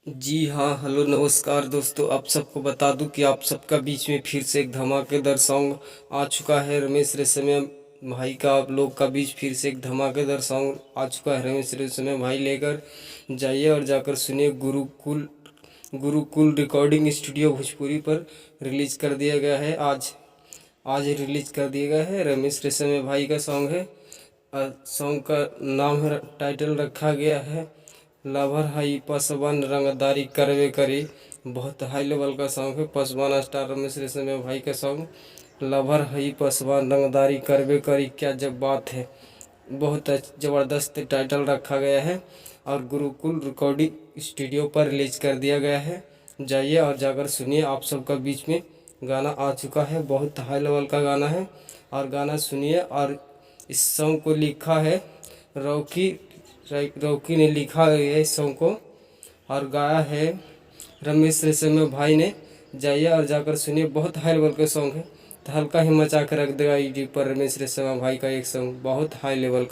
जी हाँ, हेलो नमस्कार दोस्तों। आप सबको बता दूं कि आप सबका बीच में फिर से एक धमाकेदार सॉन्ग आ चुका है। रमेश रेशमिया भाई का आप लोग का बीच फिर से एक धमाकेदार सॉन्ग आ चुका है। रमेश रेशमिया भाई लेकर जाइए और जाकर सुनिए। गुरुकुल रिकॉर्डिंग स्टूडियो भोजपुरी पर रिलीज कर दिया गया है। आज आज रिलीज कर दिया गया है। रमेश रेशमिया भाई का सॉन्ग है। सॉन्ग का नाम है, टाइटल रखा गया है लवर हाई पसवन रंगदारी करवे करी। बहुत हाई लेवल का सॉन्ग है। पसवान स्टार रमेश रेशमिया भाई का सॉन्ग लवर हाई पसवान रंगदारी करवे करी, क्या जब बात है। बहुत ज़बरदस्त टाइटल रखा गया है और गुरुकुल रिकॉर्डिंग स्टूडियो पर रिलीज कर दिया गया है। जाइए और जाकर सुनिए। आप सबका बीच में गाना आ चुका है। बहुत हाई लेवल का गाना है और गाना सुनिए। और इस सॉन्ग को लिखा है रॉकी रॉकी ने लिखा है इस सॉन्ग को और गाया है रमेश रेशमिया भाई ने। जाइए और जाकर सुनिए। बहुत हाई लेवल का सॉन्ग है, तो हल्का ही मचा कर रख देगा यूट्यूब पर रमेश रेशमिया भाई का एक सॉन्ग बहुत हाई लेवल का।